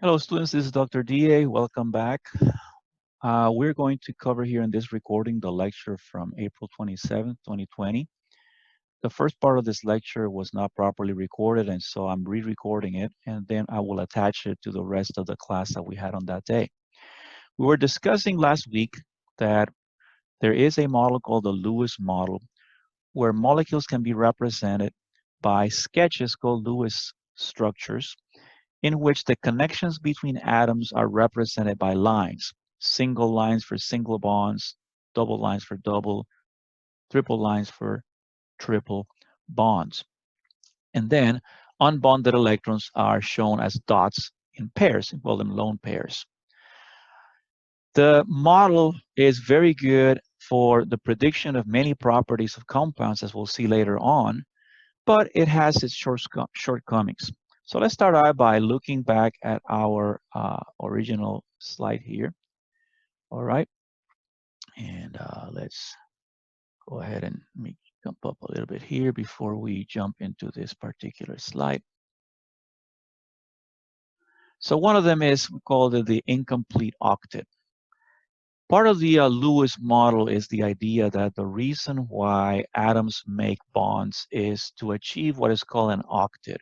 Hello students, this is Dr. DA. Welcome back. We're going to cover here in this recording the lecture from April 27th, 2020. The first part of this lecture was not properly recorded, and so I'm re-recording it, and then I will attach it to the rest of the class that we had on that day. We were discussing last week that there is a model called the Lewis model, where molecules can be represented by sketches called Lewis structures, in which the connections between atoms are represented by lines, single lines for single bonds, double lines for double, triple lines for triple bonds. And then unbonded electrons are shown as dots in pairs, we call them lone pairs. The model is very good for the prediction of many properties of compounds, as we'll see later on, but it has its shortcomings. So let's start out by looking back at our original slide here. All right, and let's go ahead and jump up a little bit here before we jump into this particular slide. So one of them is, we call it the incomplete octet. Part of the Lewis model is the idea that the reason why atoms make bonds is to achieve what is called an octet,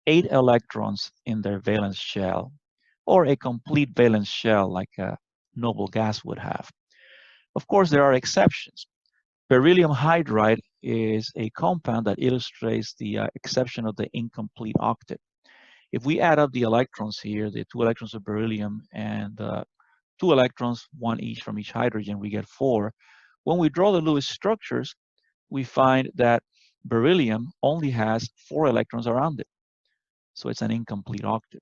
8 electrons in their valence shell, or a complete valence shell like a noble gas would have. Of course, there are exceptions. Beryllium hydride is a compound that illustrates the exception of the incomplete octet. If we add up the electrons here, the 2 electrons of beryllium and 2 electrons, 1 each from each hydrogen, we get 4. When we draw the Lewis structures, we find that beryllium only has 4 electrons around it. So it's an incomplete octet.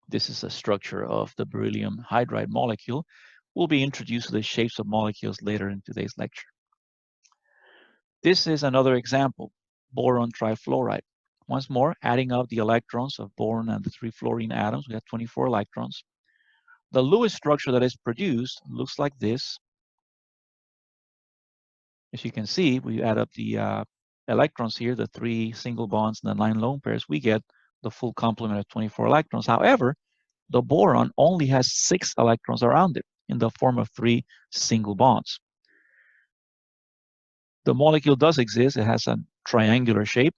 This is a structure of the beryllium hydride molecule. We'll be introduced to the shapes of molecules later in today's lecture. This is another example, boron trifluoride. Once more, adding up the electrons of boron and the 3 fluorine atoms, we have 24 electrons. The Lewis structure that is produced looks like this. As you can see, we add up the electrons here, the 3 single bonds and the 9 lone pairs, we get the full complement of 24 electrons. However, the boron only has 6 electrons around it in the form of 3 single bonds. The molecule does exist. It has a triangular shape.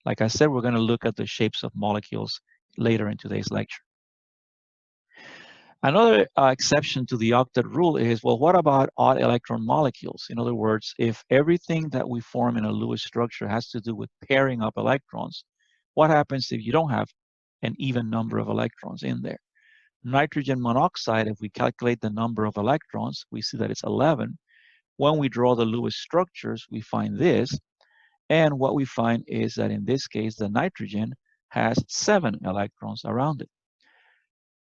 Like I said, we're going to look at the shapes of molecules later in today's lecture. Another exception to the octet rule is, well, what about odd electron molecules? In other words, if everything that we form in a Lewis structure has to do with pairing up electrons, what happens if you don't have an even number of electrons in there? Nitrogen monoxide, if we calculate the number of electrons, we see that it's 11. When we draw the Lewis structures, we find this. And what we find is that in this case, the nitrogen has 7 electrons around it.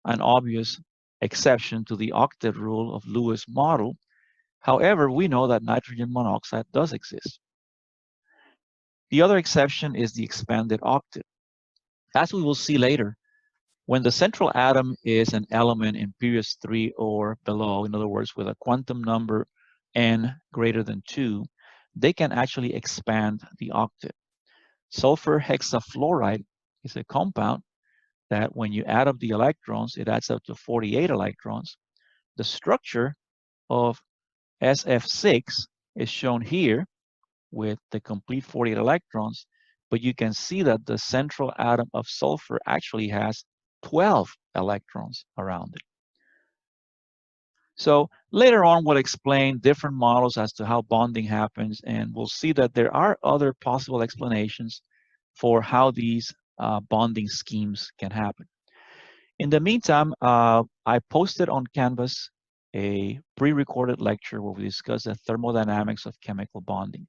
An obvious exception to the octet rule of Lewis model. However, we know that nitrogen monoxide does exist. The other exception is the expanded octet. As we will see later, when the central atom is an element in Periods 3 or below, in other words, with a quantum number n greater than 2, they can actually expand the octet. Sulfur hexafluoride is a compound that when you add up the electrons, it adds up to 48 electrons. The structure of SF6 is shown here with the complete 48 electrons, but you can see that the central atom of sulfur actually has 12 electrons around it. So later on, we'll explain different models as to how bonding happens, and we'll see that there are other possible explanations for how these bonding schemes can happen. In the meantime, I posted on Canvas a pre-recorded lecture where we discuss the thermodynamics of chemical bonding.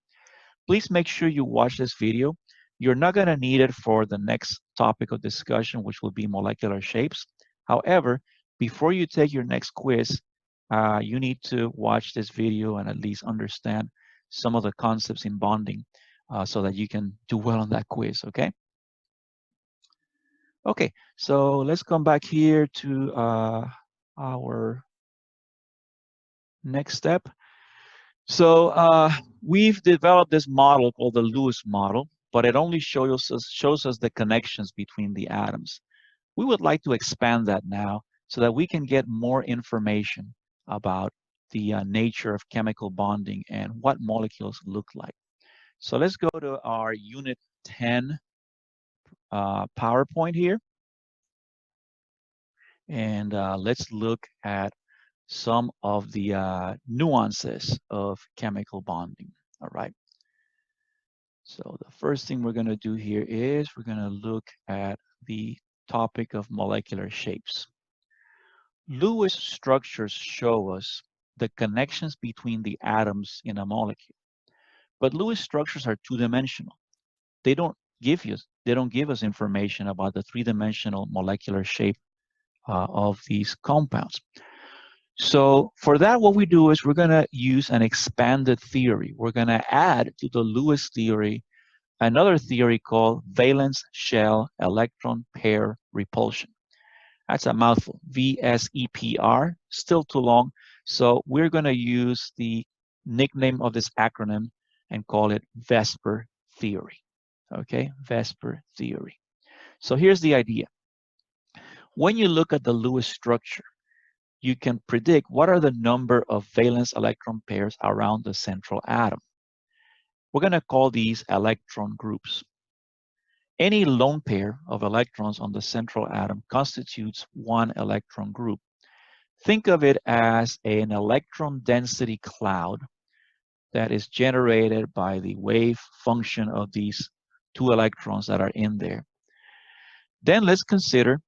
Please make sure you watch this video. You're not going to need it for the next topic of discussion, which will be molecular shapes. However, before you take your next quiz, you need to watch this video and at least understand some of the concepts in bonding so that you can do well on that quiz, okay? Okay, so let's come back here to our next step. So we've developed this model called the Lewis model, but it only shows us the connections between the atoms. We would like to expand that now so that we can get more information about the nature of chemical bonding and what molecules look like. So let's go to our Unit 10 PowerPoint here. And let's look at some of the nuances of chemical bonding. All right. So the first thing we're going to do here is we're going to look at the topic of molecular shapes. Lewis structures show us the connections between the atoms in a molecule. But Lewis structures are two-dimensional. They don't give us information about the three-dimensional molecular shape of these compounds. So for that, what we do is we're going to use an expanded theory. We're going to add to the Lewis theory another theory called valence shell electron pair repulsion. That's a mouthful, VSEPR, still too long. So we're going to use the nickname of this acronym and call it VSEPR Theory. Okay, VSEPR Theory. So here's the idea. When you look at the Lewis structure, you can predict what are the number of valence electron pairs around the central atom. We're going to call these electron groups. Any lone pair of electrons on the central atom constitutes one electron group. Think of it as an electron density cloud that is generated by the wave function of these two electrons that are in there. Then let's consider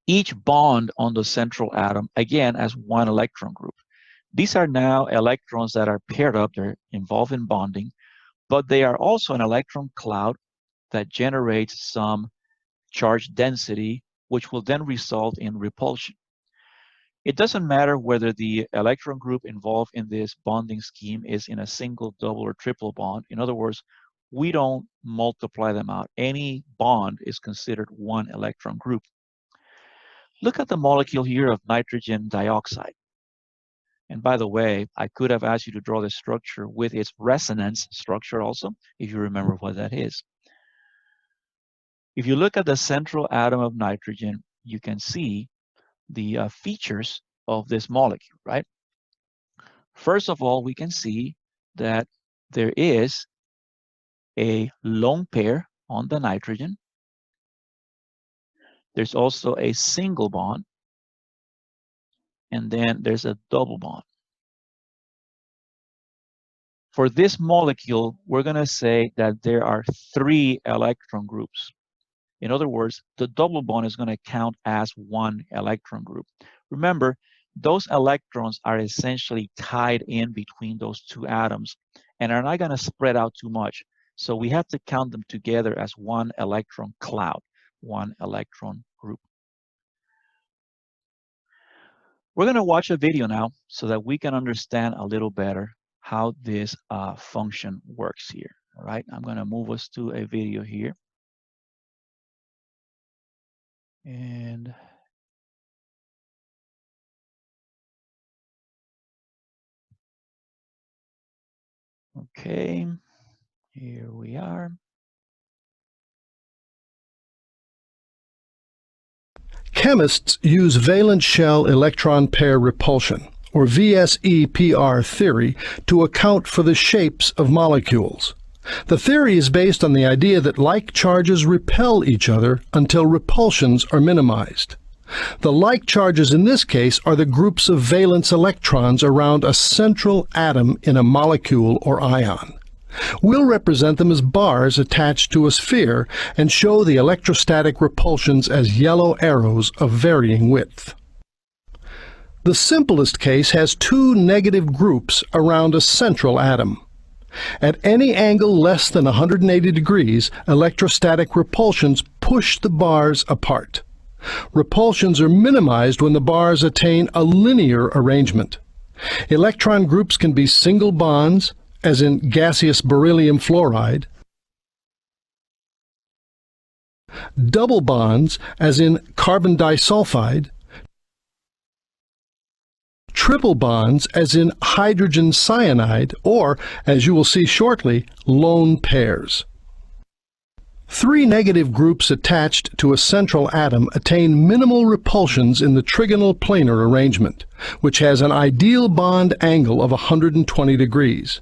each bond on the central atom, again, as one electron group. These are now electrons that are paired up, they're involved in bonding, but they are also an electron cloud that generates some charge density, which will then result in repulsion. It doesn't matter whether the electron group involved in this bonding scheme is in a single, double, or triple bond. In other words, we don't multiply them out. Any bond is considered one electron group. Look at the molecule here of nitrogen dioxide. And by the way, I could have asked you to draw the structure with its resonance structure also, if you remember what that is. If you look at the central atom of nitrogen, you can see the features of this molecule, right? First of all, we can see that there is a lone pair on the nitrogen. There's also a single bond, and then there's a double bond. For this molecule, we're going to say that there are 3 electron groups. In other words, the double bond is going to count as one electron group. Remember, those electrons are essentially tied in between those two atoms and are not going to spread out too much. So we have to count them together as one electron cloud, one electron group. We're going to watch a video now so that we can understand a little better how this function works here. All right, I'm going to move us to a video here. And okay, here we are. Chemists use valence shell electron pair repulsion, or VSEPR theory, to account for the shapes of molecules. The theory is based on the idea that like charges repel each other until repulsions are minimized. The like charges in this case are the groups of valence electrons around a central atom in a molecule or ion. We'll represent them as bars attached to a sphere and show the electrostatic repulsions as yellow arrows of varying width. The simplest case has 2 negative groups around a central atom. At any angle less than 180 degrees, electrostatic repulsions push the bars apart. Repulsions are minimized when the bars attain a linear arrangement. Electron groups can be single bonds, as in gaseous beryllium fluoride, double bonds, as in carbon disulfide, triple bonds, as in hydrogen cyanide, or, as you will see shortly, lone pairs. Three negative groups attached to a central atom attain minimal repulsions in the trigonal planar arrangement, which has an ideal bond angle of 120 degrees.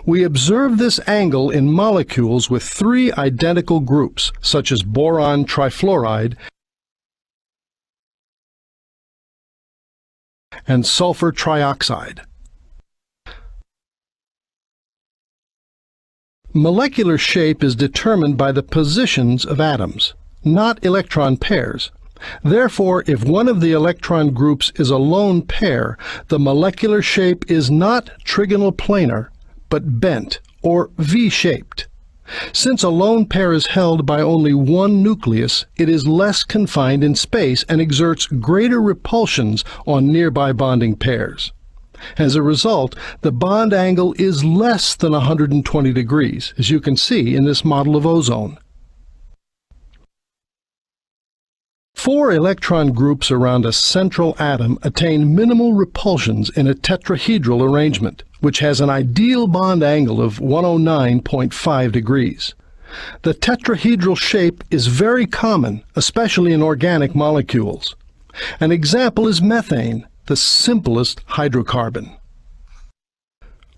We observe this angle in molecules with three identical groups, such as boron trifluoride and sulfur trioxide. Molecular shape is determined by the positions of atoms, not electron pairs. Therefore, if one of the electron groups is a lone pair, the molecular shape is not trigonal planar, but bent or V-shaped. Since a lone pair is held by only one nucleus, it is less confined in space and exerts greater repulsions on nearby bonding pairs. As a result, the bond angle is less than 120 degrees, as you can see in this model of ozone. Four electron groups around a central atom attain minimal repulsions in a tetrahedral arrangement, which has an ideal bond angle of 109.5 degrees. The tetrahedral shape is very common, especially in organic molecules. An example is methane, the simplest hydrocarbon.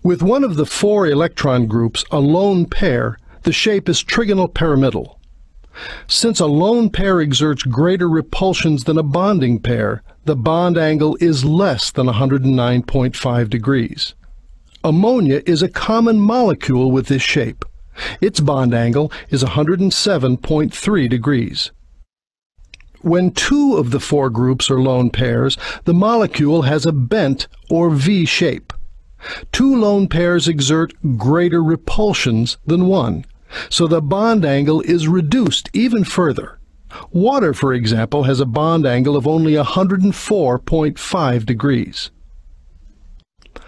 With one of the four electron groups a lone pair, the shape is trigonal pyramidal. Since a lone pair exerts greater repulsions than a bonding pair, the bond angle is less than 109.5 degrees. Ammonia is a common molecule with this shape. Its bond angle is 107.3 degrees. When two of the four groups are lone pairs, the molecule has a bent or V shape. Two lone pairs exert greater repulsions than one, so the bond angle is reduced even further. Water, for example, has a bond angle of only 104.5 degrees.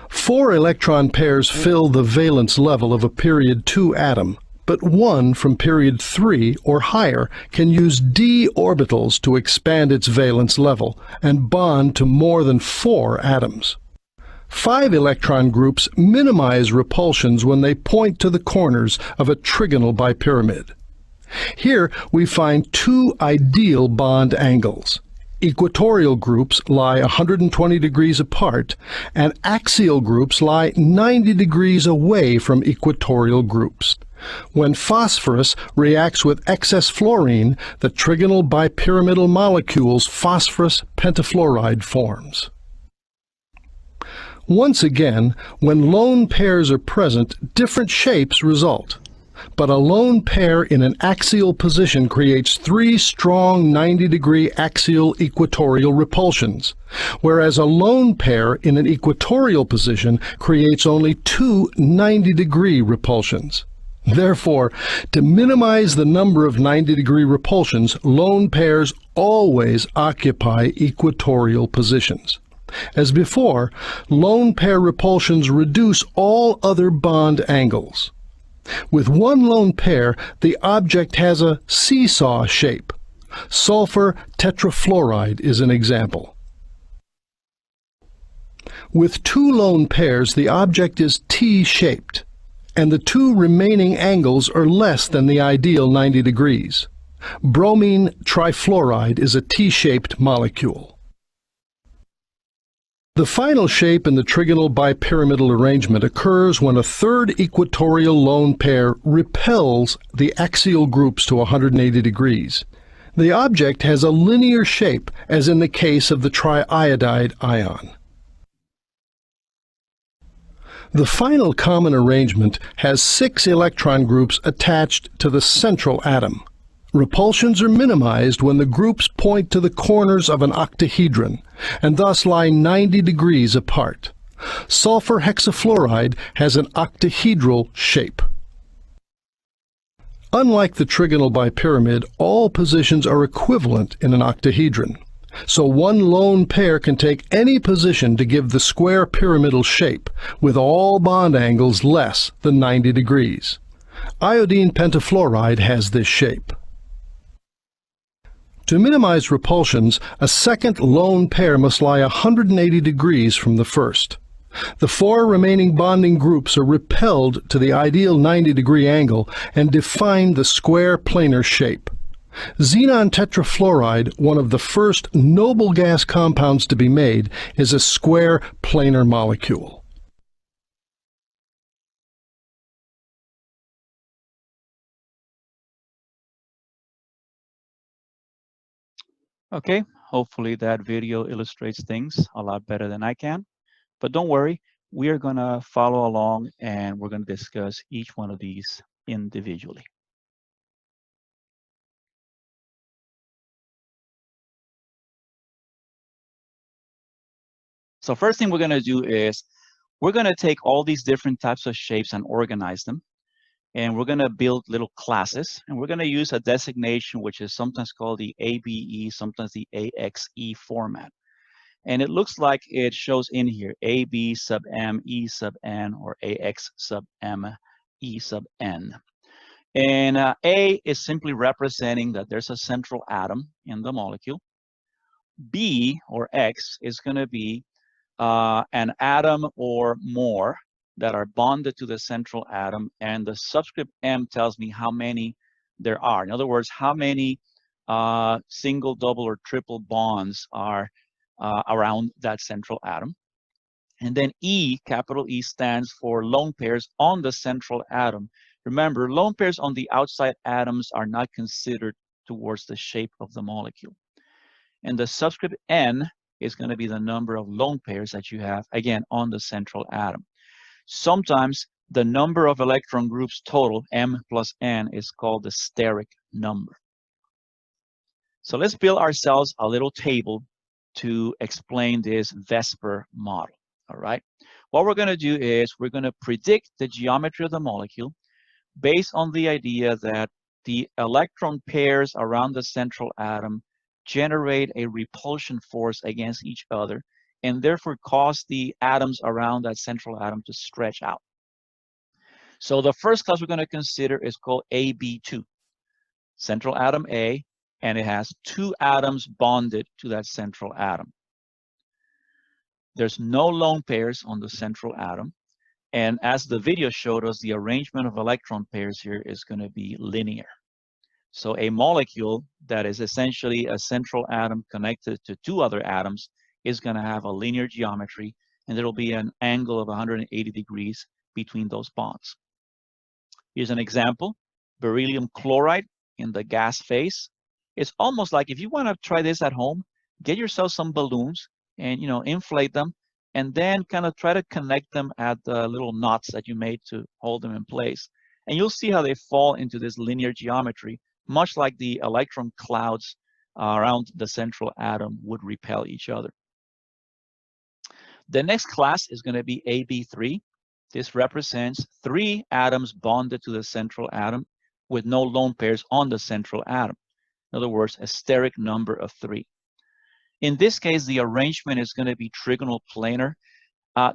Four electron pairs fill the valence level of a period 2 atom, but one from period 3 or higher can use d orbitals to expand its valence level and bond to more than 4 atoms. 5 electron groups minimize repulsions when they point to the corners of a trigonal bipyramid. Here we find two ideal bond angles. Equatorial groups lie 120 degrees apart, and axial groups lie 90 degrees away from equatorial groups. When phosphorus reacts with excess fluorine, the trigonal bipyramidal molecules phosphorus pentachloride forms. Once again, when lone pairs are present, different shapes result. But a lone pair in an axial position creates 3 strong 90-degree axial equatorial repulsions, whereas a lone pair in an equatorial position creates only 2 90-degree repulsions. Therefore, to minimize the number of 90-degree repulsions, lone pairs always occupy equatorial positions. As before, lone pair repulsions reduce all other bond angles. With one lone pair, the object has a seesaw shape. Sulfur tetrafluoride is an example. With 2 lone pairs, the object is T-shaped, and the 2 remaining angles are less than the ideal 90 degrees. Bromine trifluoride is a T-shaped molecule. The final shape in the trigonal bipyramidal arrangement occurs when a third equatorial lone pair repels the axial groups to 180 degrees. The object has a linear shape, as in the case of the triiodide ion. The final common arrangement has 6 electron groups attached to the central atom. Repulsions are minimized when the groups point to the corners of an octahedron, and thus lie 90 degrees apart. Sulfur hexafluoride has an octahedral shape. Unlike the trigonal bipyramid, all positions are equivalent in an octahedron. So one lone pair can take any position to give the square pyramidal shape, with all bond angles less than 90 degrees. Iodine pentafluoride has this shape. To minimize repulsions, a second lone pair must lie 180 degrees from the first. The 4 remaining bonding groups are repelled to the ideal 90-degree angle and define the square planar shape. Xenon tetrafluoride, one of the first noble gas compounds to be made, is a square planar molecule. Okay, hopefully that video illustrates things a lot better than I can. But don't worry, we are going to follow along and we're going to discuss each one of these individually. So first thing we're going to do is we're going to take all these different types of shapes and organize them. And we're going to build little classes. And we're going to use a designation which is sometimes called the ABE, sometimes the AXE format. And it looks like it shows in here AB sub M, E sub N, or AX sub M, E sub N. And A is simply representing that there's a central atom in the molecule. B, or X, is going to be an atom or more that are bonded to the central atom, and the subscript M tells me how many there are. In other words, how many single, double, or triple bonds are around that central atom. And then E, capital E, stands for lone pairs on the central atom. Remember, lone pairs on the outside atoms are not considered towards the shape of the molecule. And the subscript N is going to be the number of lone pairs that you have, again, on the central atom. Sometimes the number of electron groups total, M plus N, is called the steric number. So let's build ourselves a little table to explain this VSEPR model, all right? What we're going to do is we're going to predict the geometry of the molecule based on the idea that the electron pairs around the central atom generate a repulsion force against each other and therefore cause the atoms around that central atom to stretch out. So the first class we're going to consider is called AB2, central atom A, and it has 2 atoms bonded to that central atom. There's no lone pairs on the central atom, and as the video showed us, the arrangement of electron pairs here is going to be linear. So a molecule that is essentially a central atom connected to 2 other atoms is going to have a linear geometry, and there will be an angle of 180 degrees between those bonds. Here's an example, beryllium chloride in the gas phase. It's almost like if you want to try this at home, get yourself some balloons and inflate them, and then kind of try to connect them at the little knots that you made to hold them in place. And you'll see how they fall into this linear geometry, much like the electron clouds around the central atom would repel each other. The next class is going to be AB3. This represents 3 atoms bonded to the central atom with no lone pairs on the central atom. In other words, a steric number of 3. In this case, the arrangement is going to be trigonal planar.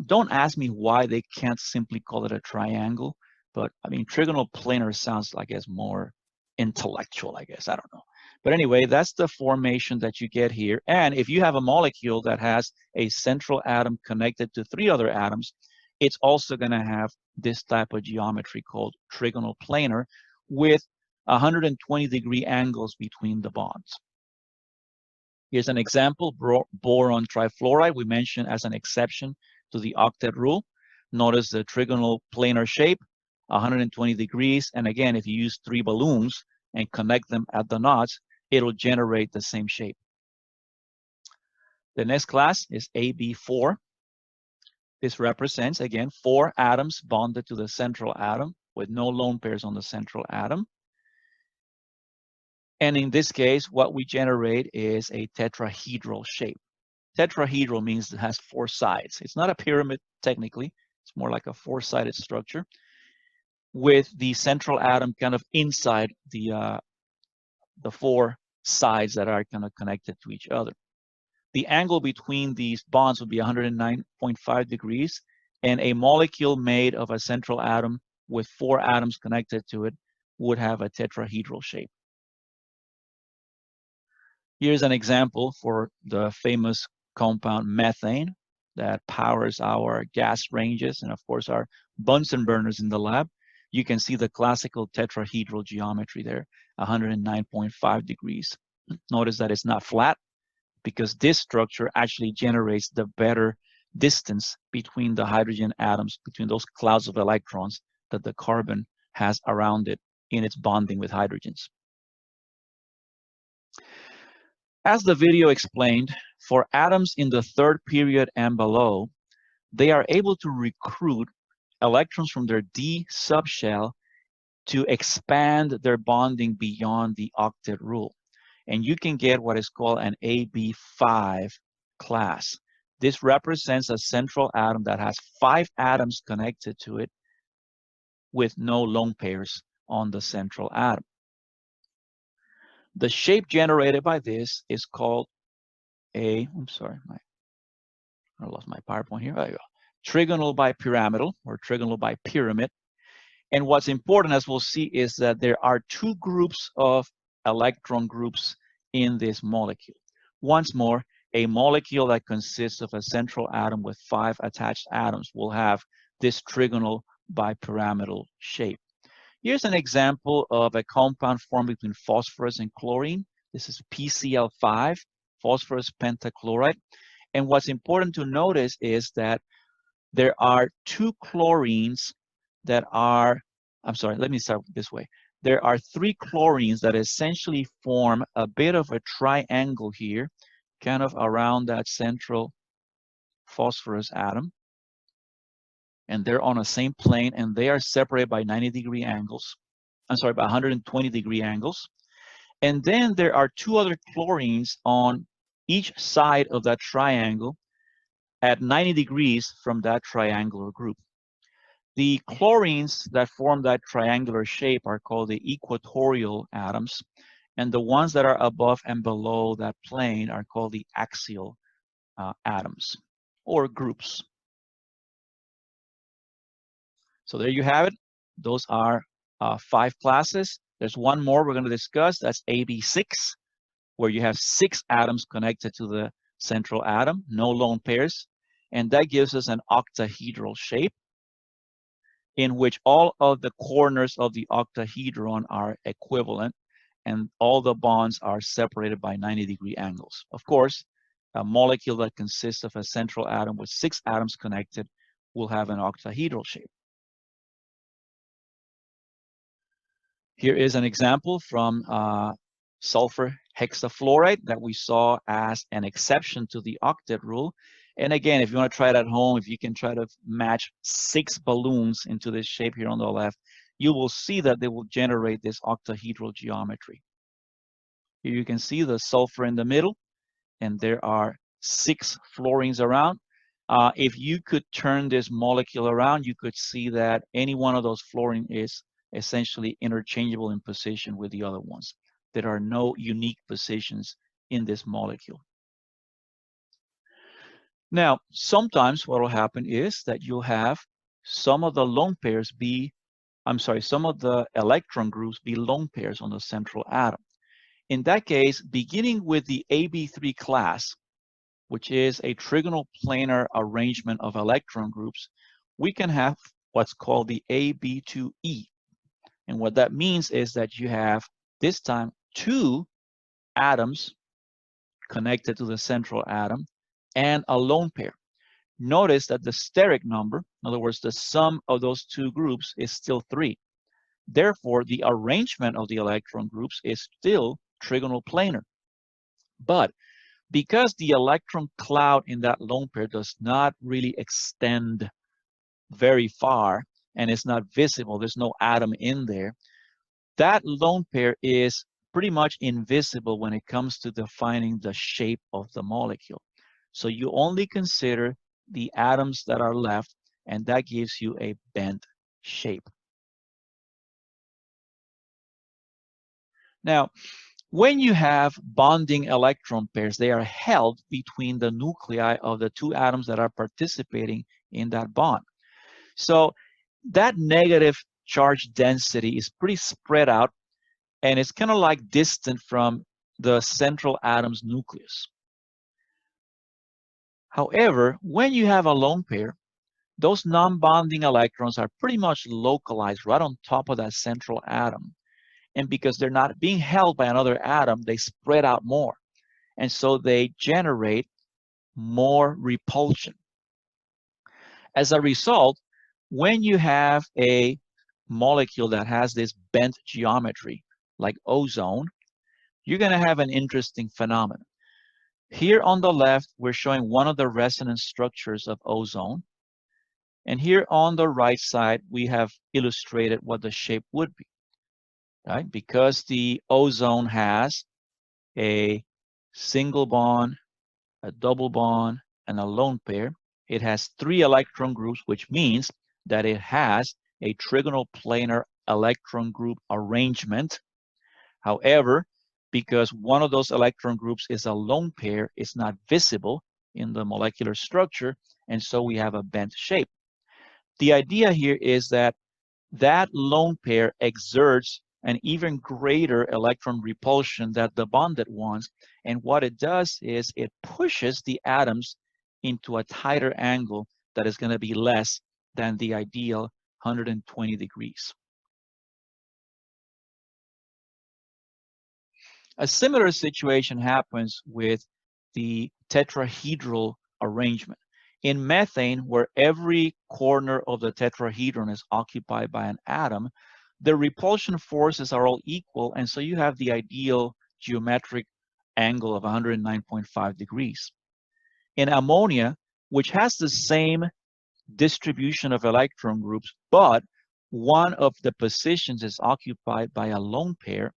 Don't ask me why they can't simply call it a triangle, but I mean, trigonal planar sounds, I guess, more intellectual, I guess. I don't know. But anyway, that's the formation that you get here. And if you have a molecule that has a central atom connected to 3 other atoms, it's also going to have this type of geometry called trigonal planar with 120-degree angles between the bonds. Here's an example, boron trifluoride, we mentioned as an exception to the octet rule. Notice the trigonal planar shape, 120 degrees. And again, if you use 3 balloons and connect them at the knots, it'll generate the same shape. The next class is AB4. This represents, again, 4 atoms bonded to the central atom with no lone pairs on the central atom. And in this case, what we generate is a tetrahedral shape. Tetrahedral means it has 4 sides. It's not a pyramid, technically. It's more like a 4-sided structure with the central atom kind of inside the 4 sides that are kind of connected to each other. The angle between these bonds would be 109.5 degrees, and a molecule made of a central atom with 4 atoms connected to it would have a tetrahedral shape. Here's an example for the famous compound methane. that powers our gas ranges and, of course, our Bunsen burners in the lab, you can see the classical tetrahedral geometry there, 109.5 degrees. Notice that it's not flat because this structure actually generates the better distance between the hydrogen atoms, between those clouds of electrons that the carbon has around it in its bonding with hydrogens. As the video explained, for atoms in the third period and below, they are able to recruit electrons from their d subshell to expand their bonding beyond the octet rule. And you can get what is called an AB5 class. This represents a central atom that has 5 atoms connected to it with no lone pairs on the central atom. The shape generated by this is called I lost my PowerPoint here. There you go. Trigonal bipyramidal or trigonal bipyramid. And what's important, as we'll see, is that there are 2 groups of electron groups in this molecule. Once more, a molecule that consists of a central atom with 5 attached atoms will have this trigonal bipyramidal shape. Here's an example of a compound formed between phosphorus and chlorine. This is PCl5, phosphorus pentachloride. And what's important to notice is that there are 2 chlorines that are, let me start this way. There are 3 chlorines that essentially form a bit of a triangle here, kind of around that central phosphorus atom. And they're on the same plane, and they are separated by 90-degree angles. By 120-degree angles. And then there are 2 other chlorines on each side of that triangle at 90 degrees from that triangular group. The chlorines that form that triangular shape are called the equatorial atoms, and the ones that are above and below that plane are called the axial atoms or groups. So there you have it. Those are 5 classes. There's one more we're going to discuss. That's AB6, where you have 6 atoms connected to the central atom, no lone pairs. And that gives us an octahedral shape in which all of the corners of the octahedron are equivalent and all the bonds are separated by 90-degree angles. Of course, a molecule that consists of a central atom with 6 atoms connected will have an octahedral shape. Here is an example from sulfur hexafluoride that we saw as an exception to the octet rule. And again, if you want to try it at home, if you can try to match 6 balloons into this shape here on the left, you will see that they will generate this octahedral geometry. Here you can see the sulfur in the middle, and there are 6 fluorines around. If you could turn this molecule around, you could see that any one of those fluorine is essentially interchangeable in position with the other ones. There are no unique positions in this molecule. Now, sometimes what will happen is that you'll have some of the lone pairs be, some of the electron groups be lone pairs on the central atom. In that case, beginning with the AB3 class, which is a trigonal planar arrangement of electron groups, we can have what's called the AB2E. And what that means is that you have, this time, 2 atoms connected to the central atom and a lone pair. Notice that the steric number, in other words, the sum of those 2 groups, is still 3. Therefore, the arrangement of the electron groups is still trigonal planar. But because the electron cloud in that lone pair does not really extend very far and it's not visible, there's no atom in there, that lone pair is pretty much invisible when it comes to defining the shape of the molecule. So you only consider the atoms that are left, and that gives you a bent shape. Now, when you have bonding electron pairs, they are held between the nuclei of the 2 atoms that are participating in that bond. So that negative charge density is pretty spread out, and it's kind of like distant from the central atom's nucleus. However, when you have a lone pair, those non-bonding electrons are pretty much localized right on top of that central atom. And because they're not being held by another atom, they spread out more. And so they generate more repulsion. As a result, when you have a molecule that has this bent geometry, like ozone, you're going to have an interesting phenomenon. Here on the left, we're showing one of the resonance structures of ozone. And here on the right side, we have illustrated what the shape would be, right? Because the ozone has a single bond, a double bond, and a lone pair. It has 3 electron groups, which means that it has a trigonal planar electron group arrangement. However, because one of those electron groups is a lone pair, it's not visible in the molecular structure, and so we have a bent shape. The idea here is that that lone pair exerts an even greater electron repulsion than the bonded ones. And what it does is it pushes the atoms into a tighter angle that is going to be less than the ideal 120 degrees. A similar situation happens with the tetrahedral arrangement. In methane, where every corner of the tetrahedron is occupied by an atom, the repulsion forces are all equal, and so you have the ideal geometric angle of 109.5 degrees. In ammonia, which has the same distribution of electron groups, but one of the positions is occupied by a lone pair,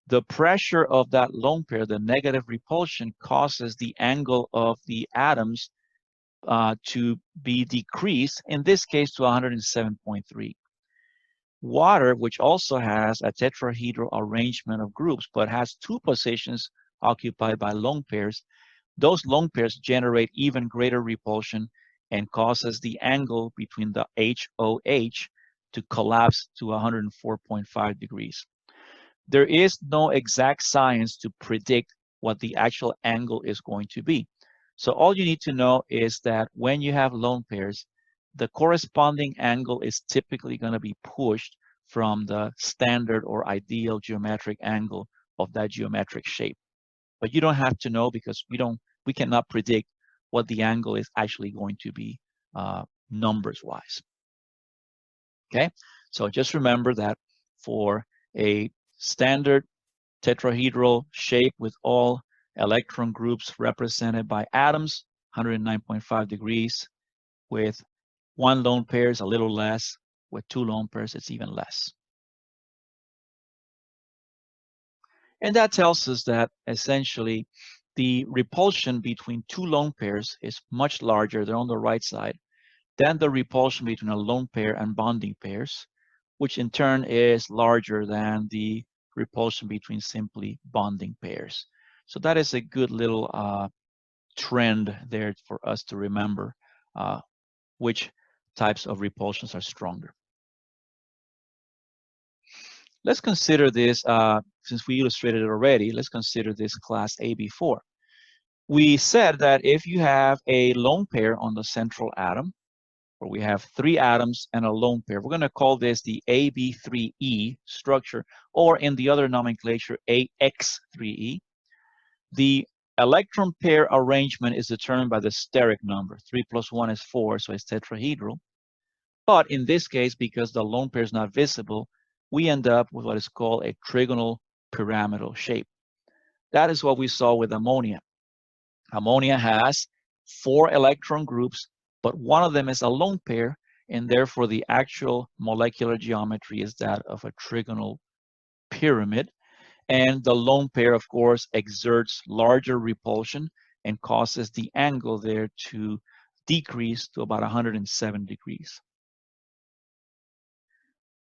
the pressure of that lone pair, the negative repulsion, causes the angle of the atoms to be decreased, in this case to 107.3. Water, which also has a tetrahedral arrangement of groups, but has 2 positions occupied by lone pairs, those lone pairs generate even greater repulsion and causes the angle between the HOH to collapse to 104.5 degrees. There is no exact science to predict what the actual angle is going to be. So all you need to know is that when you have lone pairs, the corresponding angle is typically going to be pushed from the standard or ideal geometric angle of that geometric shape. But you don't have to know because we cannot predict what the angle is actually going to be numbers-wise. Okay, so just remember that for a standard tetrahedral shape with all electron groups represented by atoms, 109.5 degrees. With 1 lone pair is a little less. With 2 lone pairs, it's even less. And that tells us that essentially the repulsion between 2 lone pairs is much larger, they're on the right side, than the repulsion between a lone pair and bonding pairs, which in turn is larger than the repulsion between simply bonding pairs. So that is a good little trend there for us to remember which types of repulsions are stronger. Let's consider this, since we illustrated it already, let's consider this class AB4. We said that if you have a lone pair on the central atom, where we have 3 atoms and a lone pair, we're going to call this the AB3E structure, or in the other nomenclature, AX3E. The electron pair arrangement is determined by the steric number. 3 plus 1 is 4, so it's tetrahedral. But in this case, because the lone pair is not visible, we end up with what is called a trigonal pyramidal shape. That is what we saw with ammonia. Ammonia has 4 electron groups, but one of them is a lone pair, and therefore the actual molecular geometry is that of a trigonal pyramid. And the lone pair, of course, exerts larger repulsion and causes the angle there to decrease to about 107 degrees.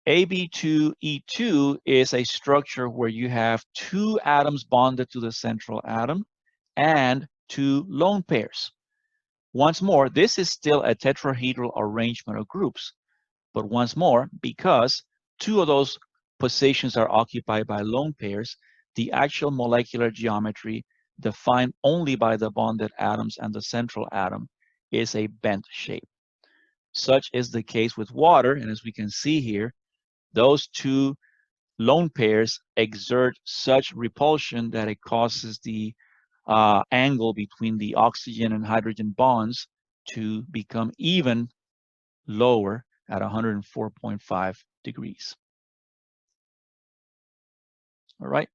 AB2E2 is a structure where you have 2 atoms bonded to the central atom and 2 lone pairs. Once more, this is still a tetrahedral arrangement of groups, but once more, because 2 of those positions are occupied by lone pairs, the actual molecular geometry defined only by the bonded atoms and the central atom, is a bent shape. Such is the case with water, and as we can see here, those two lone pairs exert such repulsion that it causes the angle between the oxygen and hydrogen bonds to become even lower at 104.5 degrees. All right,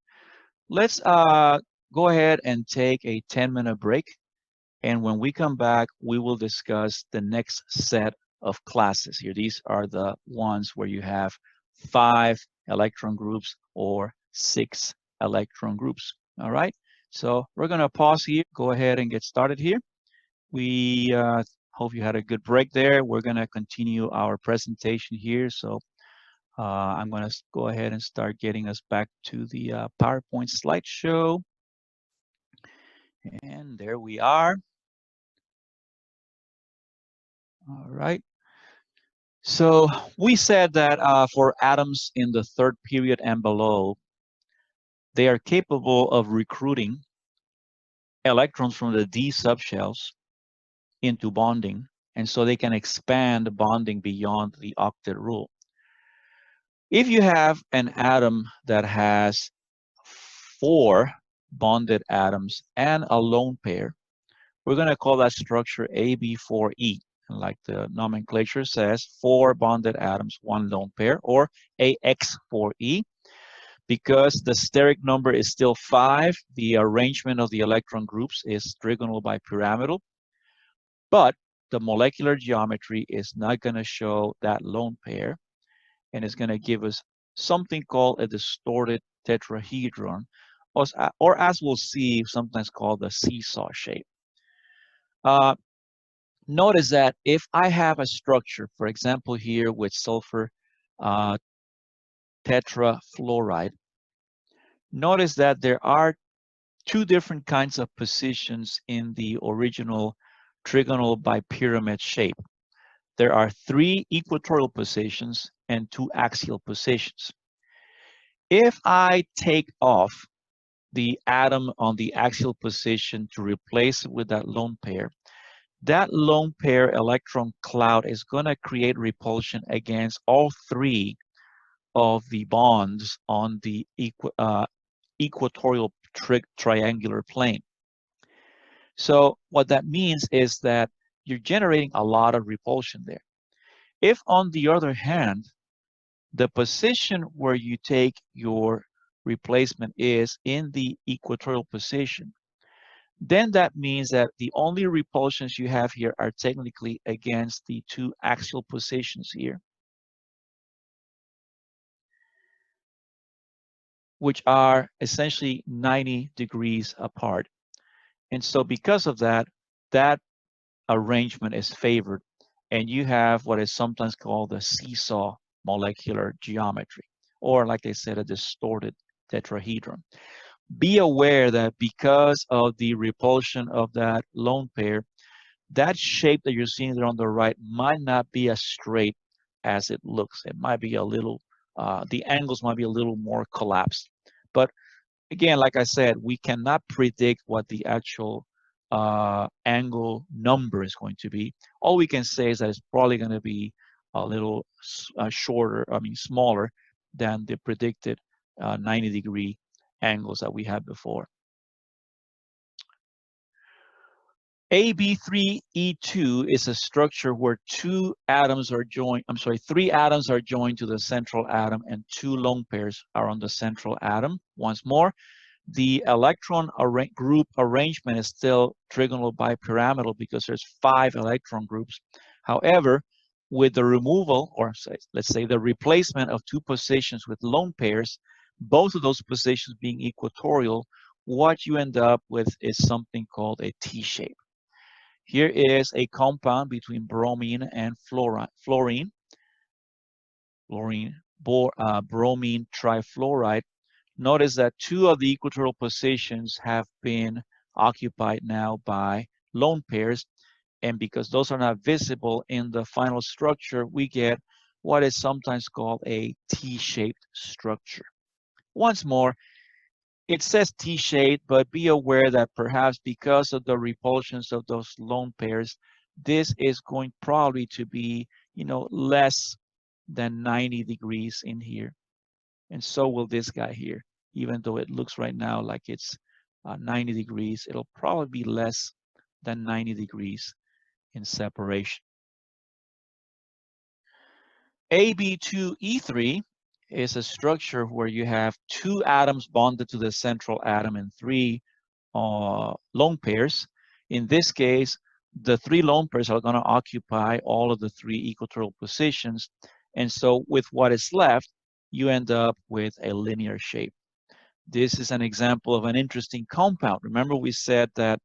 let's go ahead and take a 10-minute break. And when we come back, we will discuss the next set of classes here. These are the ones where you have 5 electron groups or 6 electron groups. All right, so we're going to pause here, go ahead and get started here. We hope you had a good break there. We're going to continue our presentation here. So I'm going to go ahead and start getting us back to the PowerPoint slideshow. And there we are. All right. So we said that for atoms in the third period and below, they are capable of recruiting electrons from the d subshells into bonding, and so they can expand bonding beyond the octet rule. If you have an atom that has 4 bonded atoms and a lone pair, we're going to call that structure AB4E. And like the nomenclature says, 4 bonded atoms, 1 lone pair, or AX4E. Because the steric number is still 5, the arrangement of the electron groups is trigonal bipyramidal, but the molecular geometry is not going to show that lone pair, and it's going to give us something called a distorted tetrahedron, or as we'll see, sometimes called the seesaw shape. Notice that if I have a structure, for example, here with sulfur tetrafluoride, notice that there are 2 different kinds of positions in the original trigonal bipyramid shape. There are 3 equatorial positions and 2 axial positions. If I take off the atom on the axial position to replace it with that lone pair electron cloud is going to create repulsion against all 3 of the bonds on the equatorial triangular plane. So what that means is that you're generating a lot of repulsion there. If, on the other hand, the position where you take your replacement is in the equatorial position, then that means that the only repulsions you have here are technically against the 2 axial positions here, which are essentially 90 degrees apart. And so because of that, that arrangement is favored, and you have what is sometimes called the seesaw molecular geometry, or like I said, a distorted tetrahedron. Be aware that because of the repulsion of that lone pair, that shape that you're seeing there on the right might not be as straight as it looks. It might be a little, the angles might be a little more collapsed. But again, like I said, we cannot predict what the actual angle number is going to be. All we can say is that it's probably going to be a little smaller than the predicted 90-degree angles that we had before. AB3E2 is a structure where 3 atoms are joined to the central atom and 2 lone pairs are on the central atom. Once more, the electron group arrangement is still trigonal bipyramidal because there's 5 electron groups. However, with the removal, or let's say the replacement of 2 positions with lone pairs, both of those positions being equatorial, what you end up with is something called a T-shape. Here is a compound between bromine and bromine trifluoride. Notice that 2 of the equatorial positions have been occupied now by lone pairs, and because those are not visible in the final structure, we get what is sometimes called a T-shaped structure. Once more, It says T-shaped, but be aware that perhaps because of the repulsions of those lone pairs, this is going probably to be, less than 90 degrees in here. And so will this guy here. Even though it looks right now like it's 90 degrees, it'll probably be less than 90 degrees in separation. AB2E3 is a structure where you have two atoms bonded to the central atom and three lone pairs. In this case, the three lone pairs are going to occupy all of the three equatorial positions. And so with what is left, you end up with a linear shape. This is an example of an interesting compound. Remember we said that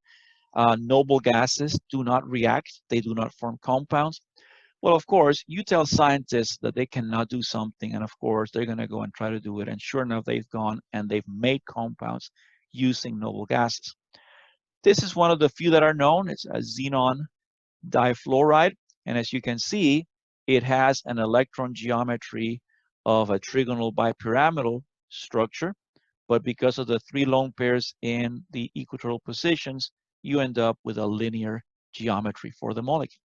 noble gases do not react. They do not form compounds. Well, of course, you tell scientists that they cannot do something, and of course, they're going to go and try to do it. And sure enough, they've gone and they've made compounds using noble gases. This is one of the few that are known. It's a xenon difluoride. And as you can see, it has an electron geometry of a trigonal bipyramidal structure. But because of the three lone pairs in the equatorial positions, you end up with a linear geometry for the molecule.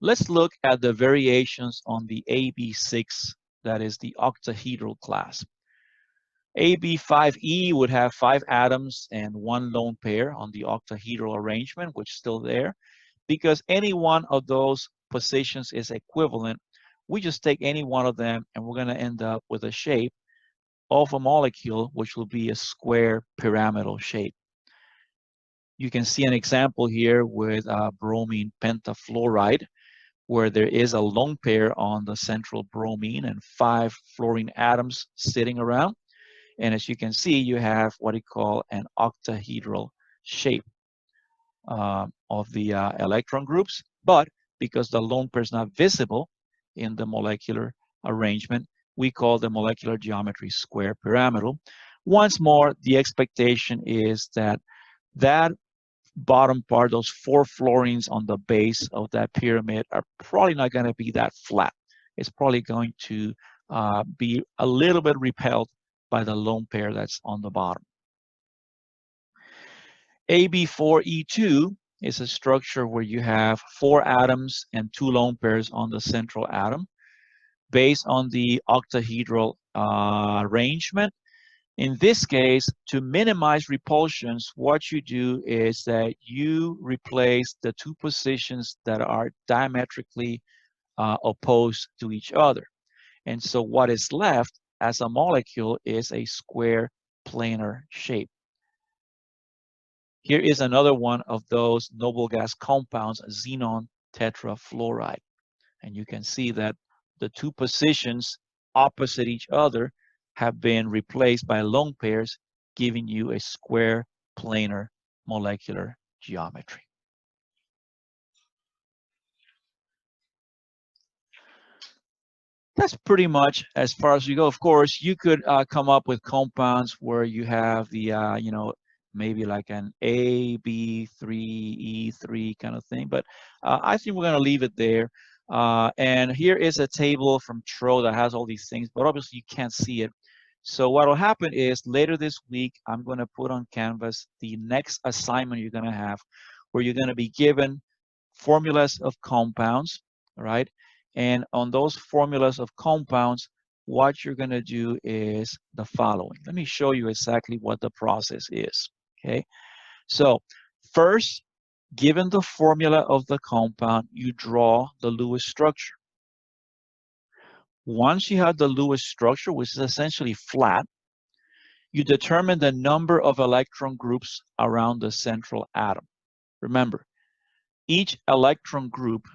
Let's look at the variations on the AB6, that is the octahedral class. AB5E would have 5 atoms and 1 lone pair on the octahedral arrangement, which is still there. Because any one of those positions is equivalent, we just take any one of them and we're going to end up with a shape of a molecule, which will be a square pyramidal shape. You can see an example here with bromine pentafluoride, where there is a lone pair on the central bromine and 5 fluorine atoms sitting around. And as you can see, you have what we call an octahedral shape of the electron groups. But because the lone pair is not visible in the molecular arrangement, we call the molecular geometry square pyramidal. Once more, the expectation is that that bottom part, those 4 fluorines on the base of that pyramid, are probably not going to be that flat. It's probably going to be a little bit repelled by the lone pair that's on the bottom. AB4E2 is a structure where you have 4 atoms and 2 lone pairs on the central atom. Based on the octahedral arrangement, in this case, to minimize repulsions, what you do is that you replace the 2 positions that are diametrically opposed to each other. And so what is left as a molecule is a square planar shape. Here is another one of those noble gas compounds, xenon tetrafluoride. And you can see that the 2 positions opposite each other have been replaced by lone pairs, giving you a square planar molecular geometry. That's pretty much as far as you go. Of course, you could come up with compounds where you have the, maybe like an AB3E3 kind of thing, but I think we're going to leave it there. And here is a table from Tro that has all these things, but obviously you can't see it. So what will happen is later this week, I'm going to put on Canvas the next assignment you're going to have, where you're going to be given formulas of compounds, right? And on those formulas of compounds, what you're going to do is the following. Let me show you exactly what the process is, okay? So first, given the formula of the compound, you draw the Lewis structure. Once you have the Lewis structure, which is essentially flat, you determine the number of electron groups around the central atom. Remember, each electron group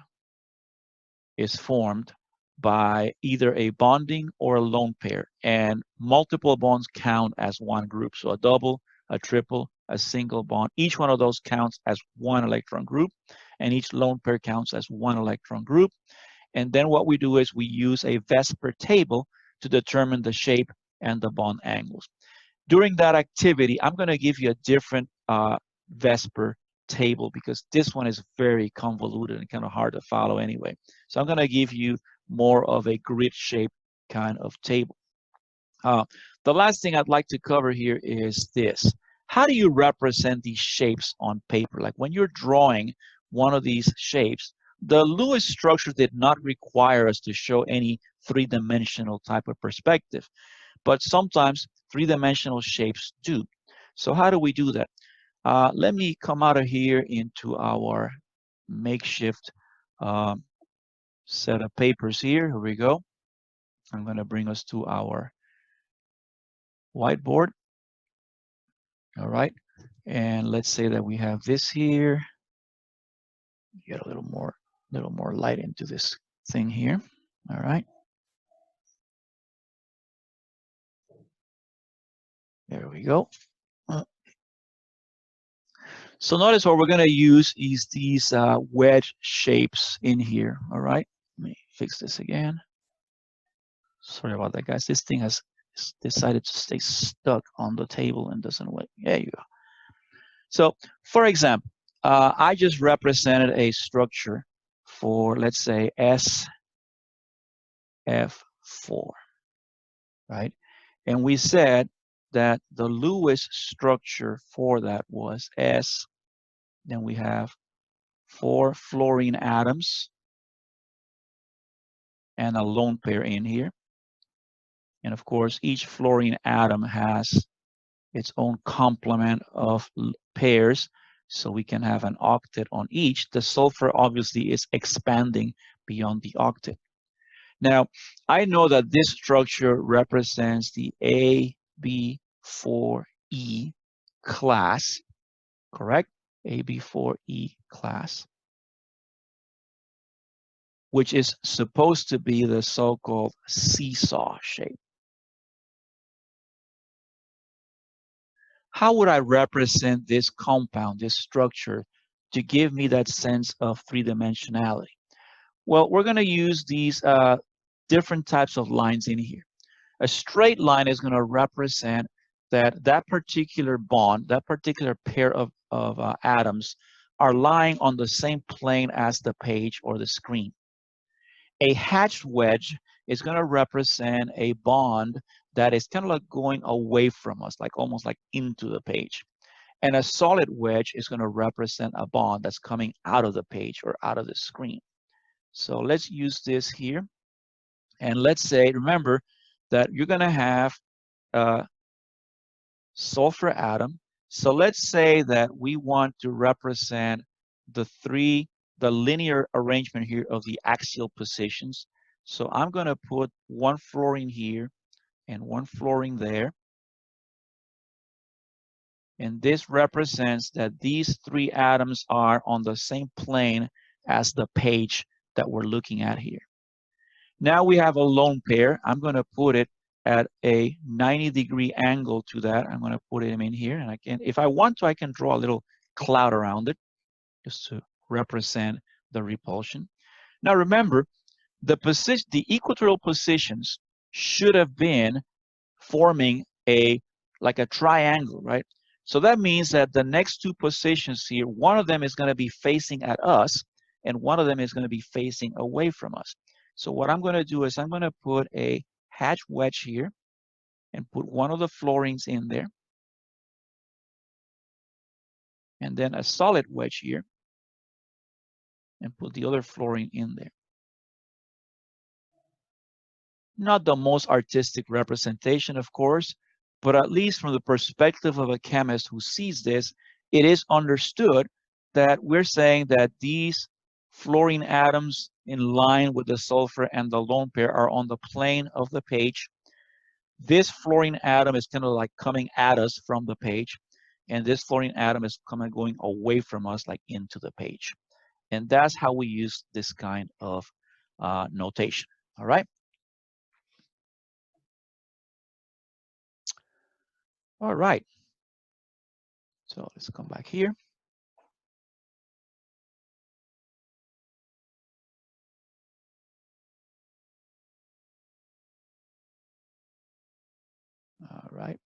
is formed by either a bonding or a lone pair, and multiple bonds count as one group. So a double, a triple, a single bond, each one of those counts as one electron group, and each lone pair counts as one electron group. And then what we do is we use a VSEPR table to determine the shape and the bond angles. During that activity, I'm going to give you a different VSEPR table because this one is very convoluted and kind of hard to follow anyway. So I'm going to give you more of a grid shape kind of table. The last thing I'd like to cover here is this. How do you represent these shapes on paper? Like when you're drawing one of these shapes, the Lewis structure did not require us to show any three-dimensional type of perspective, but sometimes three-dimensional shapes do. So how do we do that? Let me come out of here into our makeshift set of papers here. Here we go. I'm going to bring us to our whiteboard. All right. And let's say that we have this here. Get a little more light into this thing here. All right. There we go. So notice what we're going to use is these wedge shapes in here. All right. Let me fix this again. Sorry about that, guys. This thing has decided to stay stuck on the table and doesn't work. There you go. So, for example, I just represented a structure for, let's say, SF4, right? And we said that the Lewis structure for that was S. Then we have 4 fluorine atoms and a lone pair in here. And of course, each fluorine atom has its own complement of pairs, so we can have an octet on each. The sulfur obviously is expanding beyond the octet. Now, I know that this structure represents the AB4E class, correct? AB4E class, which is supposed to be the so-called seesaw shape. How would I represent this compound, this structure, to give me that sense of three-dimensionality? Well, we're going to use these different types of lines in here. A straight line is going to represent that particular bond, that particular pair of atoms are lying on the same plane as the page or the screen. A hatched wedge is going to represent a bond that is kind of like going away from us, like almost like into the page. And a solid wedge is going to represent a bond that's coming out of the page or out of the screen. So let's use this here. And let's say, remember that you're going to have a sulfur atom. So let's say that we want to represent the linear arrangement here of the axial positions. So I'm going to put 1 fluorine here and 1 fluorine there. And this represents that these 3 atoms are on the same plane as the page that we're looking at here. Now we have a lone pair. I'm going to put it at a 90-degree angle to that. I'm going to put him in here. And I can, if I want to, I can draw a little cloud around it just to represent the repulsion. Now remember, the equatorial positions should have been forming like a triangle, right? So that means that the next 2 positions here, one of them is going to be facing at us and one of them is going to be facing away from us. So what I'm going to do is I'm going to put a hatch wedge here and put one of the fluorines in there. And then a solid wedge here and put the other fluorine in there. Not the most artistic representation, of course, but at least from the perspective of a chemist who sees this, it is understood that we're saying that these fluorine atoms in line with the sulfur and the lone pair are on the plane of the page. This fluorine atom is kind of like coming at us from the page, and this fluorine atom is going away from us like into the page. And that's how we use this kind of notation, all right? All right. So let's come back here. All right.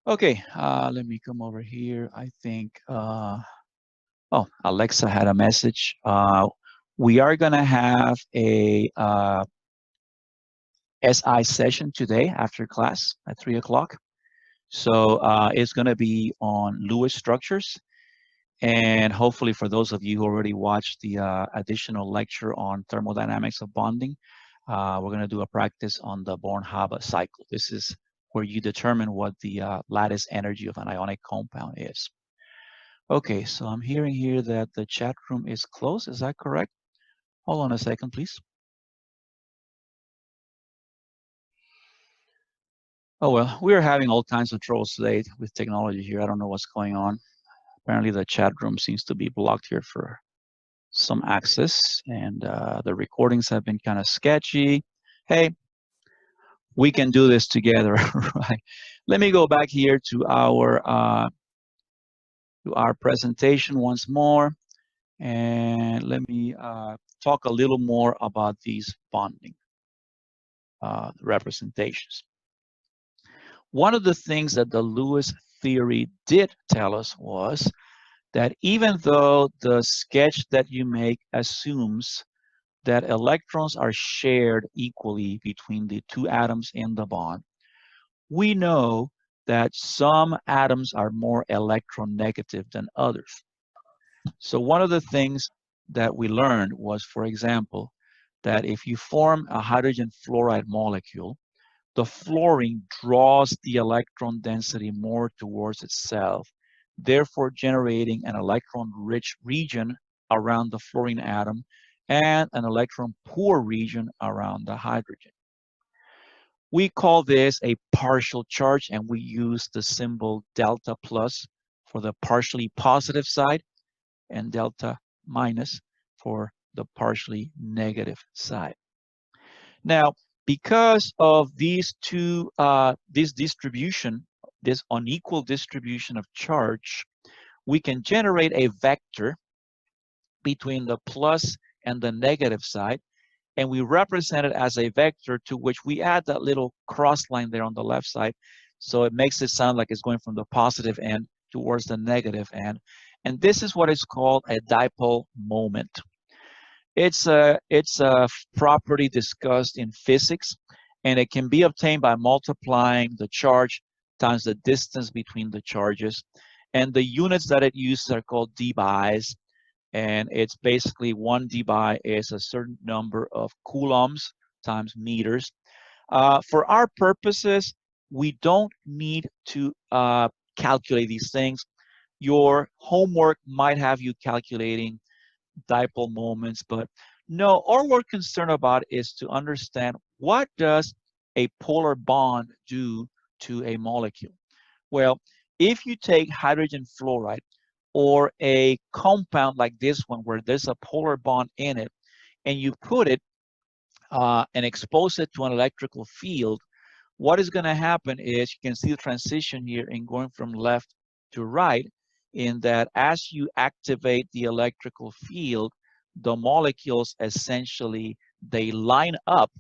Okay, let me come over here. I think, oh, Alexa had a message. We are going to have a SI session today after class at 3 o'clock. So it's going to be on Lewis structures. And hopefully for those of you who already watched the additional lecture on thermodynamics of bonding, we're going to do a practice on the Born-Haber cycle. This is where you determine what the lattice energy of an ionic compound is. Okay, so I'm hearing here that the chat room is closed. Is that correct? Hold on a second, please. Oh, well, we're having all kinds of troubles today with technology here. I don't know what's going on. Apparently the chat room seems to be blocked here for some access, and the recordings have been kind of sketchy. Hey, we can do this together, right? Let me go back here to our presentation once more, and let me talk a little more about these bonding representations. One of the things that the Lewis theory did tell us was that even though the sketch that you make assumes that electrons are shared equally between the two atoms in the bond, we know that some atoms are more electronegative than others. So one of the things that we learned was, for example, that if you form a hydrogen fluoride molecule, the fluorine draws the electron density more towards itself, therefore generating an electron-rich region around the fluorine atom and an electron-poor region around the hydrogen. We call this a partial charge, and we use the symbol delta plus for the partially positive side and delta minus for the partially negative side. Now, because of these two, this unequal distribution of charge, we can generate a vector between the plus and the negative side, and we represent it as a vector to which we add that little cross line there on the left side, so it makes it sound like it's going from the positive end towards the negative end. And this is what is called a dipole moment. It's a property discussed in physics, and it can be obtained by multiplying the charge times the distance between the charges. And the units that it uses are called dBis, and it's basically 1 dBi is a certain number of coulombs times meters. For our purposes, we don't need to calculate these things. Your homework might have you calculating dipole moments, but no, all we're concerned about is to understand what does a polar bond do to a molecule. Well, if you take hydrogen fluoride or a compound like this one where there's a polar bond in it, and you put it and expose it to an electrical field, what is going to happen is you can see the transition here in going from left to right, in that as you activate the electrical field, the molecules essentially, they line up,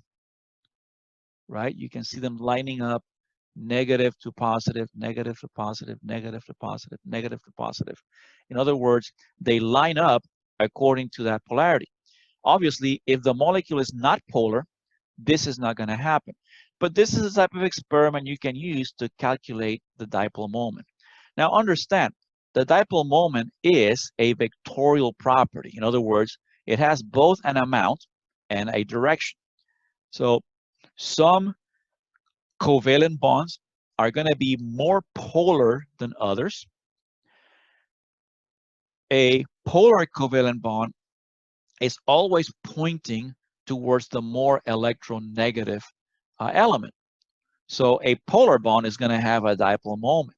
right? You can see them lining up, negative to positive, negative to positive, negative to positive, negative to positive. In other words, they line up according to that polarity. Obviously, if the molecule is not polar, this is not going to happen. But this is a type of experiment you can use to calculate the dipole moment. Now understand, the dipole moment is a vectorial property. In other words, it has both an amount and a direction. So some covalent bonds are going to be more polar than others. A polar covalent bond is always pointing towards the more electronegative element. So a polar bond is going to have a dipole moment.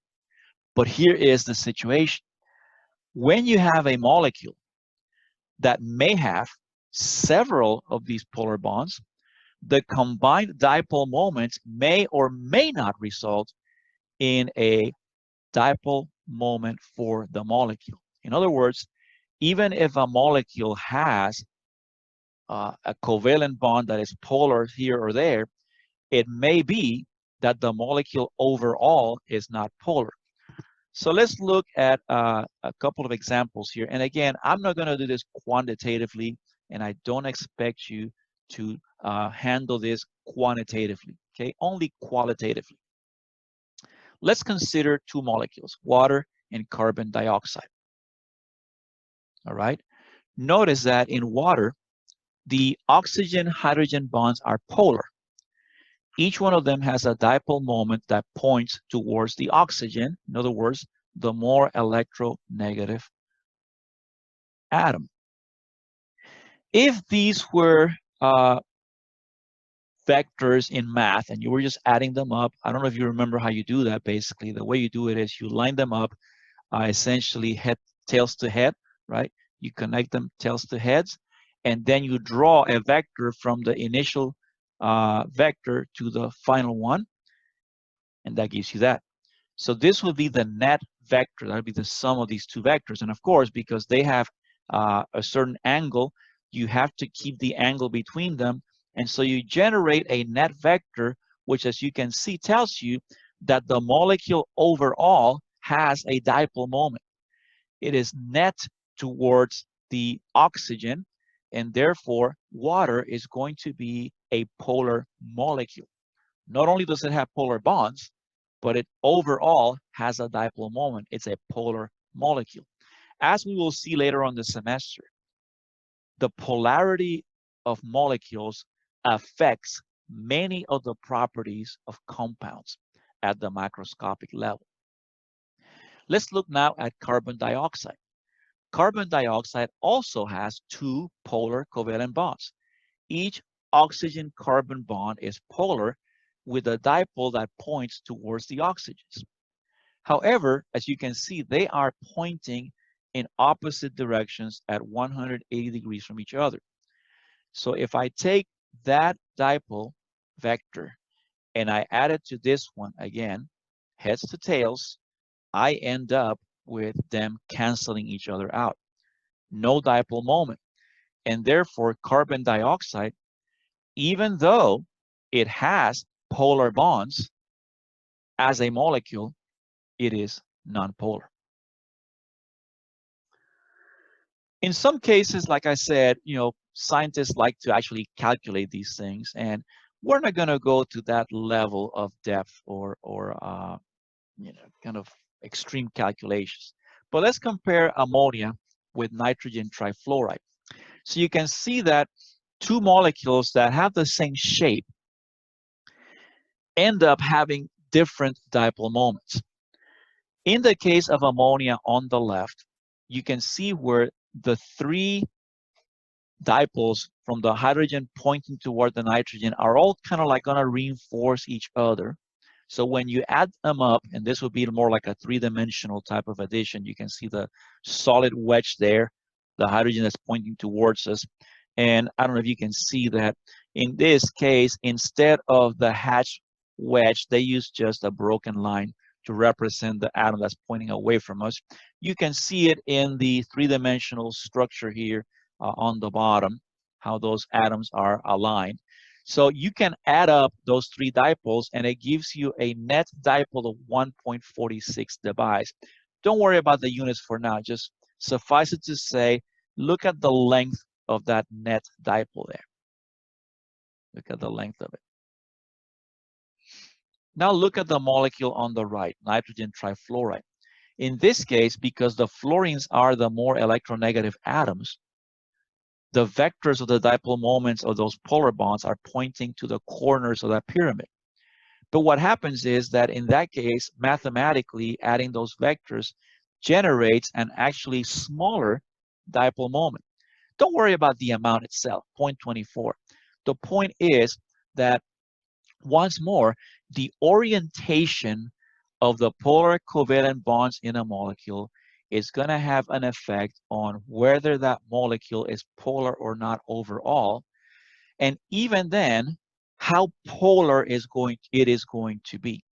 But here is the situation. When you have a molecule that may have several of these polar bonds, the combined dipole moments may or may not result in a dipole moment for the molecule. In other words, even if a molecule has a covalent bond that is polar here or there, it may be that the molecule overall is not polar. So let's look at a couple of examples here. And again, I'm not going to do this quantitatively, and I don't expect you to handle this quantitatively, okay? Only qualitatively. Let's consider two molecules, water and carbon dioxide. All right. Notice that in water, the oxygen-hydrogen bonds are polar. Each one of them has a dipole moment that points towards the oxygen. In other words, the more electronegative atom. If these were vectors in math and you were just adding them up, I don't know if you remember how you do that. Basically, the way you do it is you line them up essentially tails to head, right? You connect them tails to heads, and then you draw a vector from the initial vector to the final one, and that gives you that. So this would be the net vector. That would be the sum of these two vectors. And of course, because they have a certain angle, you have to keep the angle between them. And so you generate a net vector, which, as you can see, tells you that the molecule overall has a dipole moment. It is net towards the oxygen, and therefore water is going to be a polar molecule. Not only does it have polar bonds, but it overall has a dipole moment. It's a polar molecule. As we will see later on the semester, the polarity of molecules affects many of the properties of compounds at the macroscopic level. Let's look now at carbon dioxide. Carbon dioxide also has two polar covalent bonds. Each oxygen-carbon bond is polar with a dipole that points towards the oxygens. However, as you can see, they are pointing in opposite directions at 180 degrees from each other. So if I take that dipole vector and I add it to this one again, heads to tails, I end up with them canceling each other out. No dipole moment. And therefore, carbon dioxide, even though it has polar bonds as a molecule, it is nonpolar. In some cases, like I said, scientists like to actually calculate these things, and we're not going to go to that level of depth or kind of extreme calculations. But let's compare ammonia with nitrogen trifluoride. So you can see that two molecules that have the same shape end up having different dipole moments. In the case of ammonia on the left, you can see where the three dipoles from the hydrogen pointing toward the nitrogen are all kind of like going to reinforce each other. So when you add them up, and this would be more like a three-dimensional type of addition, you can see the solid wedge there, the hydrogen that's pointing towards us. And I don't know if you can see that in this case, instead of the hatched wedge, they use just a broken line to represent the atom that's pointing away from us. You can see it in the three-dimensional structure here on the bottom, how those atoms are aligned. So you can add up those three dipoles and it gives you a net dipole of 1.46 dBs. Don't worry about the units for now. Just suffice it to say, look at the length of that net dipole there. Look at the length of it. Now look at the molecule on the right, nitrogen trifluoride. In this case, because the fluorines are the more electronegative atoms, the vectors of the dipole moments of those polar bonds are pointing to the corners of that pyramid. But what happens is that in that case, mathematically, adding those vectors generates an actually smaller dipole moment. Don't worry about the amount itself, 0.24. The point is that, once more, the orientation of the polar covalent bonds in a molecule is going to have an effect on whether that molecule is polar or not overall. And even then, how polar it is going to be.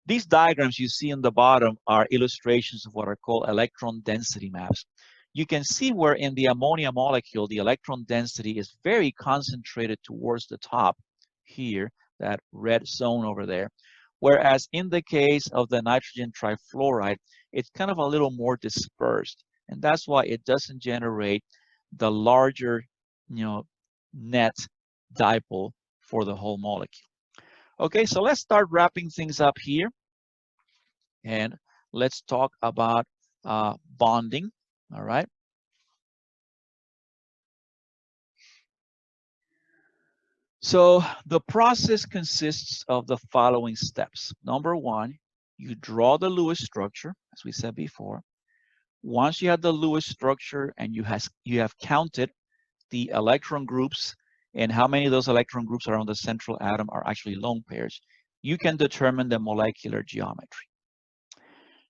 These diagrams you see on the bottom are illustrations of what are called electron density maps. You can see where in the ammonia molecule, the electron density is very concentrated towards the top here, that red zone over there. Whereas in the case of the nitrogen trifluoride, it's kind of a little more dispersed. And that's why it doesn't generate the larger, net dipole for the whole molecule. Okay, so let's start wrapping things up here. And let's talk about bonding, all right? So the process consists of the following steps. Number one, you draw the Lewis structure, as we said before. Once you have the Lewis structure and you have counted the electron groups and how many of those electron groups around the central atom are actually lone pairs, you can determine the molecular geometry.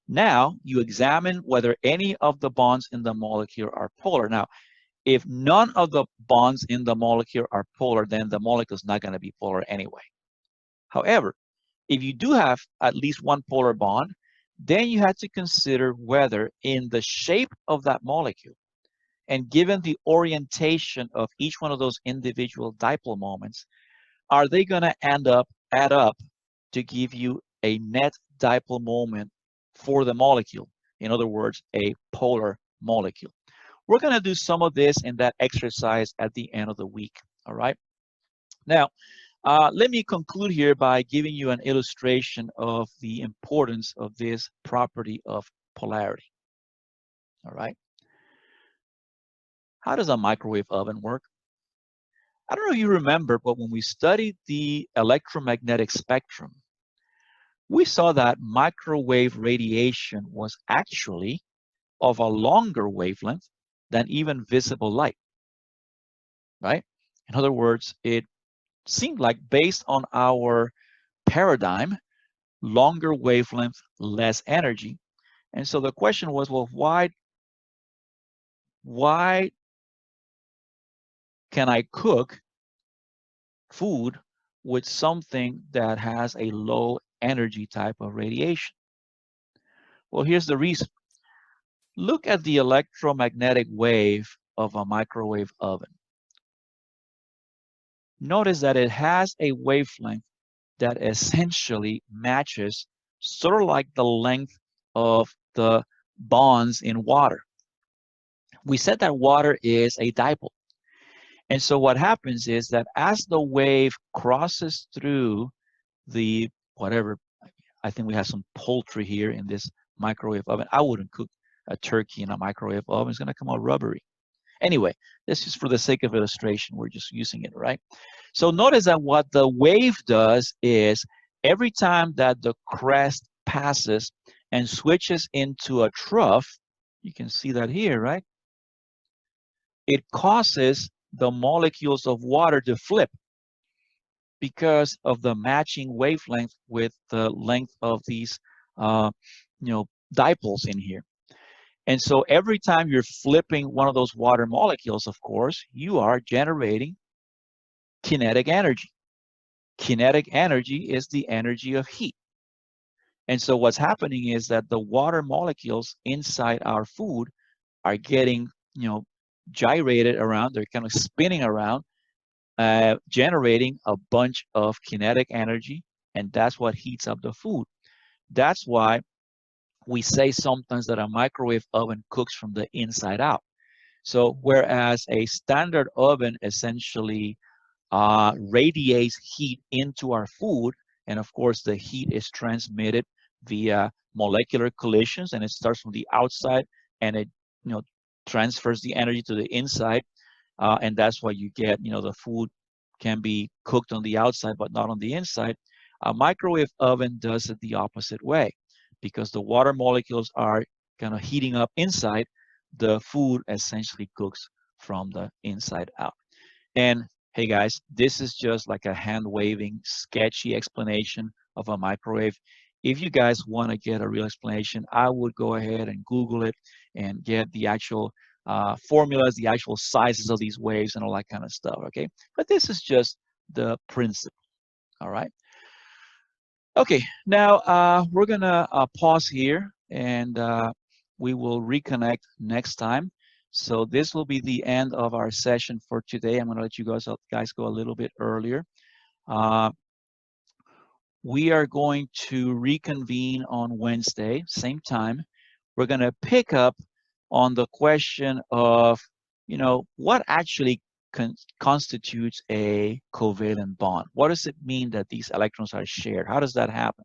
Now, you examine whether any of the bonds in the molecule are polar. Now, if none of the bonds in the molecule are polar, then the molecule is not going to be polar anyway. However, if you do have at least one polar bond, then you have to consider whether in the shape of that molecule, and given the orientation of each one of those individual dipole moments, are they going to add up to give you a net dipole moment for the molecule? In other words, a polar molecule. We're going to do some of this in that exercise at the end of the week, all right? Now, let me conclude here by giving you an illustration of the importance of this property of polarity, all right? How does a microwave oven work? I don't know if you remember, but when we studied the electromagnetic spectrum, we saw that microwave radiation was actually of a longer wavelength than even visible light, right? In other words, it seemed like based on our paradigm, longer wavelength, less energy. And so the question was, well, why can I cook food with something that has a low energy type of radiation? Well, here's the reason. Look at the electromagnetic wave of a microwave oven. Notice that it has a wavelength that essentially matches sort of like the length of the bonds in water. We said that water is a dipole. And so what happens is that as the wave crosses through the whatever, I think we have some poultry here in this microwave oven. I wouldn't cook a turkey in a microwave oven. It's going to come out rubbery. Anyway, this is for the sake of illustration. We're just using it, right? So notice that what the wave does is every time that the crest passes and switches into a trough, you can see that here, right? It causes the molecules of water to flip because of the matching wavelength with the length of these, dipoles in here. And so every time you're flipping one of those water molecules, of course, you are generating kinetic energy. Kinetic energy is the energy of heat. And so what's happening is that the water molecules inside our food are getting, gyrated around. They're kind of spinning around, generating a bunch of kinetic energy, and that's what heats up the food. That's why we say sometimes that a microwave oven cooks from the inside out. So whereas a standard oven essentially radiates heat into our food, and of course the heat is transmitted via molecular collisions, and it starts from the outside and it transfers the energy to the inside, and that's why you get the food can be cooked on the outside but not on the inside. A microwave oven does it the opposite way, because the water molecules are kind of heating up inside. The food essentially cooks from the inside out. And hey guys, this is just like a hand-waving, sketchy explanation of a microwave. If you guys want to get a real explanation, I would go ahead and Google it and get the actual formulas, the actual sizes of these waves and all that kind of stuff, okay? But this is just the principle, all right? Okay, now we're gonna pause here and we will reconnect next time. So this will be the end of our session for today. I'm gonna let you guys go a little bit earlier. We are going to reconvene on Wednesday, same time. We're gonna pick up on the question of, what actually constitutes a covalent bond? What does it mean that these electrons are shared? How does that happen?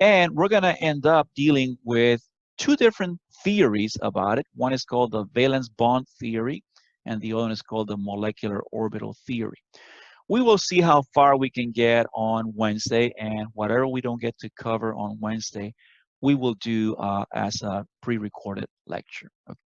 And we're going to end up dealing with two different theories about it. One is called the valence bond theory, and the other one is called the molecular orbital theory. We will see how far we can get on Wednesday, and whatever we don't get to cover on Wednesday, we will do as a pre-recorded lecture. Okay.